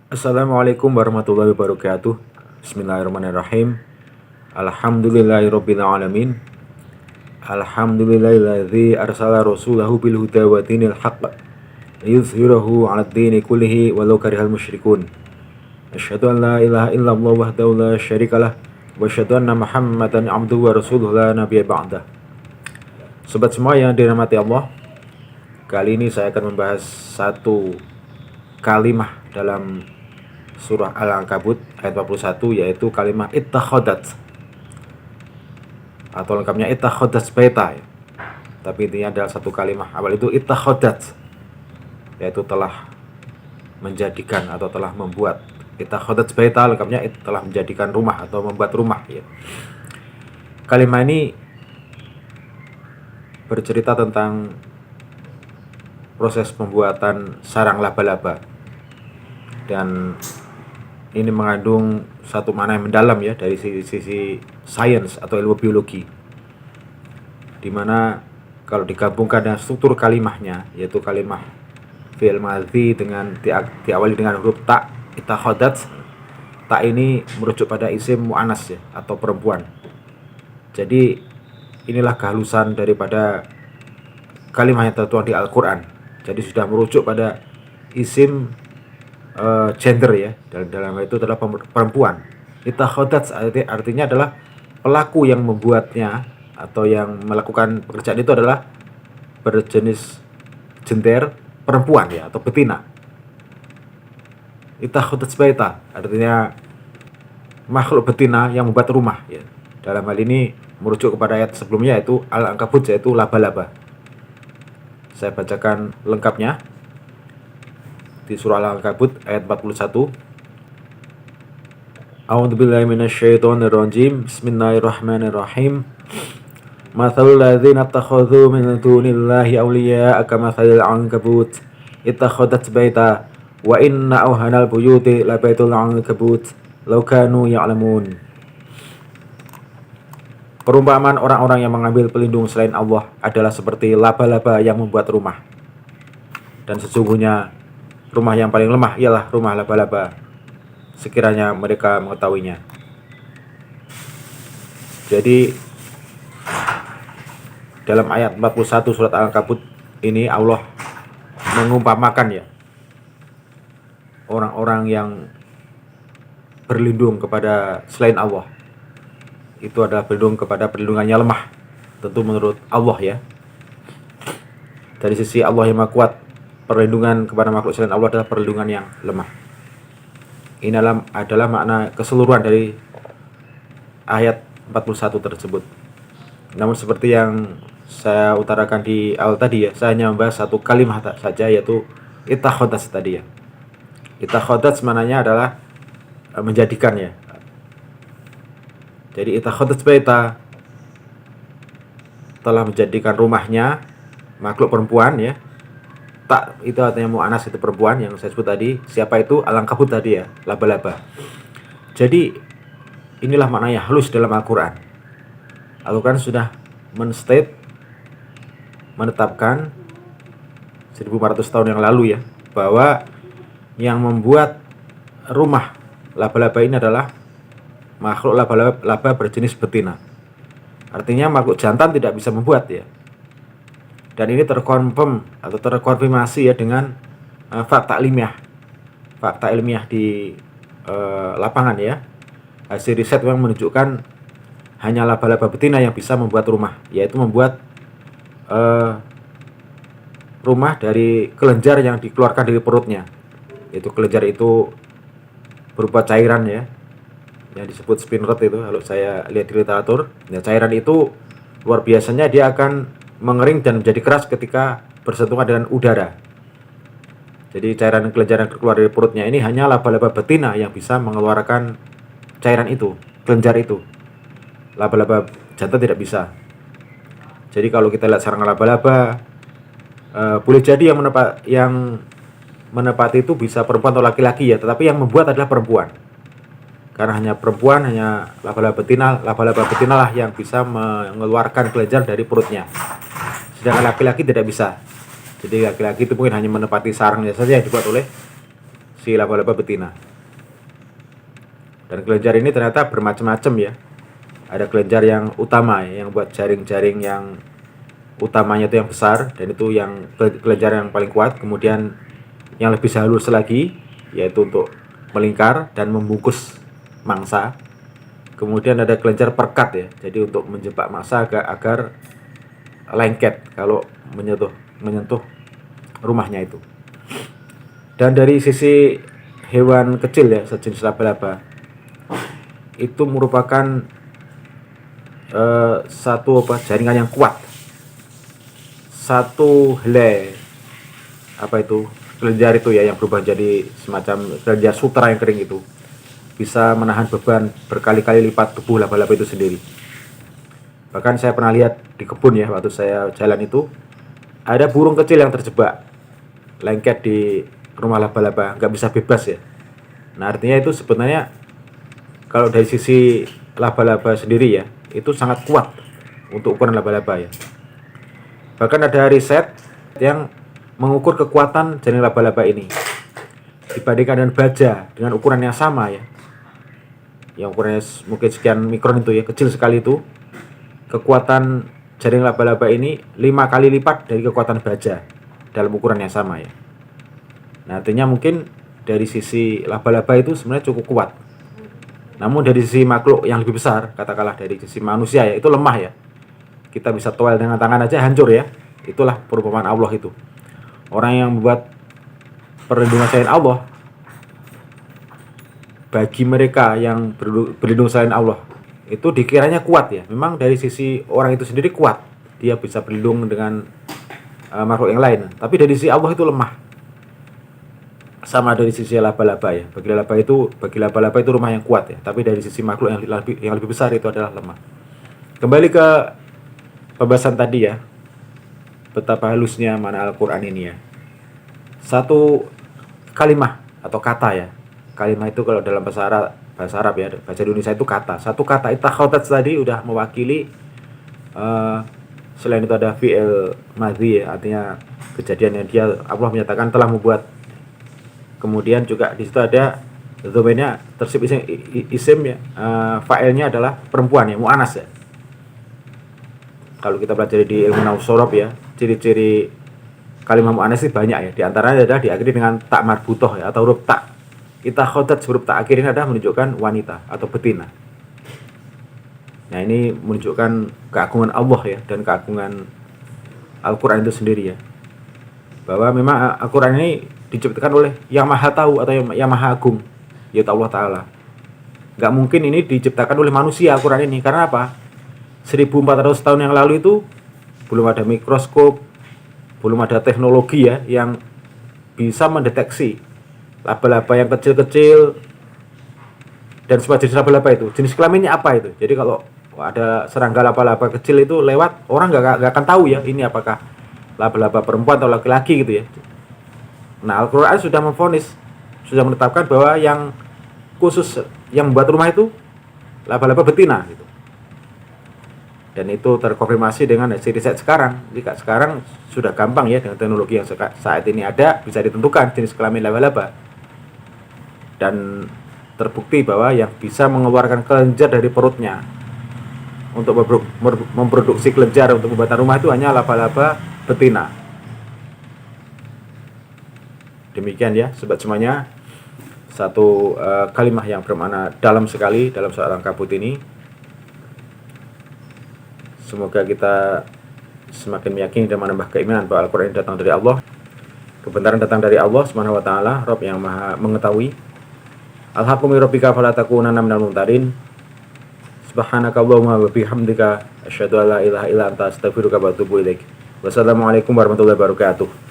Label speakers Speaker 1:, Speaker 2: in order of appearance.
Speaker 1: Assalamualaikum warahmatullahi wabarakatuh. Bismillahirrahmanirrahim. Alhamdulillahirabbil alamin. Alhamdulillahilladzi arsala rasulahu bil huda wa dinil haqq liyuzhirahu 'alad dini kullihi walau karihal musyrikun. Asyhadu an la ilaha illallah wahdahu la syarikalah wa asyhadu anna Muhammadan 'abduhu wa rasuluhu la nabiyya ba'dah. Sobat semua yang dirahmati Allah, kali ini saya akan membahas satu kalimah dalam surah Al-Ankabut ayat 41, yaitu kalimat ittakhadat atau lengkapnya ittakhadat baita, tapi intinya adalah satu kalimat awal itu ittakhadat, yaitu telah menjadikan atau telah membuat. Ittakhadat baita lengkapnya telah menjadikan rumah atau membuat rumah ya. Kalimat ini bercerita tentang proses pembuatan sarang laba-laba, dan ini mengandung satu makna yang mendalam ya dari sisi sains atau ilmu biologi, dimana kalau digabungkan dengan struktur kalimahnya, yaitu kalimah fi'il madhi dengan diawali dengan huruf ta, ittakhadat. Ta ini merujuk pada isim mu'annas ya, atau perempuan. Jadi inilah kehalusan daripada kalimah yang tertuang di Al-Quran. Jadi sudah merujuk pada isim gender ya, dalam itu adalah perempuan. Ittakhadat artinya adalah pelaku yang membuatnya atau yang melakukan pekerjaan itu adalah berjenis gender perempuan ya, atau betina. Ittakhadat baita artinya makhluk betina yang membuat rumah ya. Dalam hal ini merujuk kepada ayat sebelumnya, yaitu Al-Ankabut, yaitu laba-laba. Saya bacakan lengkapnya di surah Al-Ankabut ayat 41. A'udzubillahi minasyaitonirrajim. Bismillahirrahmanirrahim. Mathalul ladzina ittakhadhu min dunillahi awliya'a kamathalil ankabut ittakhadat baita wa inna awhanal buyuti labaitul ankabut law kanu ya'lamun. Perumpamaan orang-orang yang mengambil pelindung selain Allah adalah seperti laba-laba yang membuat rumah. Dan sesungguhnya rumah yang paling lemah ialah rumah laba-laba, sekiranya mereka mengetahuinya. Jadi dalam ayat 41 surat Al-Ankabut ini Allah mengumpamakan ya orang-orang yang berlindung kepada selain Allah, itu adalah berlindung kepada perlindungannya lemah, tentu menurut Allah ya. Dari sisi Allah yang Maha Kuat, perlindungan kepada makhluk selain Allah adalah perlindungan yang lemah. Ini adalah makna keseluruhan dari ayat 41 tersebut. Namun seperti yang saya utarakan di awal tadi ya, saya hanya membahas satu kalimat saja, yaitu ittakhadat tadi ya. Ittakhadat maknanya adalah menjadikan ya. Jadi ittakhadat baita telah menjadikan rumahnya makhluk perempuan ya. Tak itu artinya mu'anas, itu perempuan yang saya sebut tadi. Siapa itu? Al-Ankabut tadi ya, laba-laba. Jadi inilah maknanya halus dalam Al-Quran. Al-Quran sudah menetapkan 1400 tahun yang lalu ya, bahwa yang membuat rumah laba-laba ini adalah makhluk laba-laba berjenis betina. Artinya makhluk jantan tidak bisa membuat ya. Dan ini terkonfirmasi ya dengan fakta ilmiah di lapangan ya. Hasil riset yang menunjukkan hanya laba-laba betina yang bisa membuat rumah, yaitu membuat rumah dari kelenjar yang dikeluarkan dari perutnya. Itu kelenjar itu berupa cairan ya, yang disebut spinneret itu kalau saya lihat di literatur. Ya, cairan itu luar biasanya dia akan mengering dan menjadi keras ketika bersentuhan dengan udara. Jadi cairan kelenjar yang keluar dari perutnya ini hanya laba-laba betina yang bisa mengeluarkan cairan itu, kelenjar itu. Laba-laba jantan tidak bisa. Jadi kalau kita lihat sarang laba-laba, boleh jadi yang menepati itu bisa perempuan atau laki-laki ya, tetapi yang membuat adalah perempuan. Karena hanya perempuan, hanya laba-laba betina lah yang bisa mengeluarkan kelenjar dari perutnya. Sedangkan laki-laki tidak bisa. Jadi laki-laki itu mungkin hanya menepati sarangnya saja yang dibuat oleh si laba-laba betina. Dan kelenjar ini ternyata bermacam-macam ya. Ada kelenjar yang utama ya, yang buat jaring-jaring yang utamanya itu yang besar, dan itu yang kelenjar yang paling kuat. Kemudian yang lebih halus lagi yaitu untuk melingkar dan membungkus mangsa. Kemudian ada kelenjar perkat ya, jadi untuk menjebak mangsa agar lengket kalau menyentuh rumahnya itu. Dan dari sisi hewan kecil ya, sejenis laba-laba, itu merupakan satu jaringan yang kuat, satu helai kelenjar itu ya, yang berubah jadi semacam kelenjar sutera yang kering itu bisa menahan beban berkali-kali lipat tubuh laba-laba itu sendiri. Bahkan saya pernah lihat di kebun ya, waktu saya jalan itu ada burung kecil yang terjebak lengket di rumah laba-laba, nggak bisa bebas ya. Nah, artinya itu sebenarnya kalau dari sisi laba-laba sendiri ya, itu sangat kuat untuk ukuran laba-laba ya. Bahkan ada riset yang mengukur kekuatan jaring laba-laba ini dibandingkan dengan baja dengan ukuran yang sama ya, yang ukurannya mungkin sekian mikron itu ya, kecil sekali itu. Kekuatan jaring laba-laba ini 5 kali lipat dari kekuatan baja dalam ukuran yang sama ya. Nah, artinya mungkin dari sisi laba-laba itu sebenarnya cukup kuat. Namun dari sisi makhluk yang lebih besar, katakanlah dari sisi manusia ya, itu lemah ya. Kita bisa toel dengan tangan aja hancur ya. Itulah perumpamaan Allah itu. Orang yang membuat perlindungan selain Allah, bagi mereka yang berlindung selain Allah, itu dikiranya kuat ya. Memang dari sisi orang itu sendiri kuat, dia bisa berlindung dengan makhluk yang lain. Tapi dari sisi Allah itu lemah. Sama dari sisi laba-laba ya. Bagi laba-laba itu rumah yang kuat ya. Tapi dari sisi makhluk yang lebih besar itu adalah lemah. Kembali ke pembahasan tadi ya, betapa halusnya mana Al-Quran ini ya. Satu kalimah atau kata ya. Kalimah itu kalau dalam bahasa Arab ya, bahasa Indonesia itu kata. Satu kata ittakhadhat tadi udah mewakili selain itu ada fi'il madhi ya, artinya kejadian yang Allah menyatakan telah membuat. Kemudian juga di situ ada domainnya tersib isim ya, fa'ilnya adalah perempuan ya, mu'anas ya. Kalau kita pelajari di ilmu nahwu shorof ya, ciri-ciri kalimat mu'anas itu banyak ya. Di antaranya adalah diakhiri dengan tak marbutoh ya, atau huruf tak. Ittakhadhat huruf tak akhirnya adalah menunjukkan wanita atau betina. Nah, ini menunjukkan keagungan Allah ya, dan keagungan Al-Quran itu sendiri ya. Bahwa memang Al-Quran ini diciptakan oleh yang maha tahu atau yang maha agung, yaitu Allah Ta'ala. Gak mungkin ini diciptakan oleh manusia Al-Quran ini. Karena apa? 1400 tahun yang lalu itu belum ada mikroskop, belum ada teknologi ya yang bisa mendeteksi laba-laba yang kecil-kecil dan semua jenis laba-laba itu. Jenis kelaminnya apa itu? Jadi kalau ada serangga laba-laba kecil itu lewat, orang gak akan tahu ya ini apakah laba-laba perempuan atau laki-laki gitu ya. Nah, Al-Quran sudah memvonis, sudah menetapkan bahwa yang khusus yang membuat rumah itu laba-laba betina gitu. Dan itu terkonfirmasi dengan hasil riset sekarang. Jika sekarang sudah gampang ya, dengan teknologi yang saat ini ada, bisa ditentukan jenis kelamin laba-laba. Dan terbukti bahwa yang bisa mengeluarkan kelenjar dari perutnya untuk memproduksi kelenjar untuk pembuatan rumah itu hanya laba-laba betina. Demikian ya sobat semuanya, satu kalimah yang bermakna dalam sekali dalam surat Al-Ankabut ini. Semoga kita semakin meyakini dan menambah keimanan bahwa Al-Quran datang dari Allah, kebenaran datang dari Allah Subhanahu wa taala, Rabb yang Maha mengetahui. Al-haqqu min rabbika fala takunanna minal mumtarin. Subhanakallahumma wa bihamdika asyhadu an la ilaha illa anta astaghfiruka wa atubu ilaik. Wassalamualaikum warahmatullahi wabarakatuh.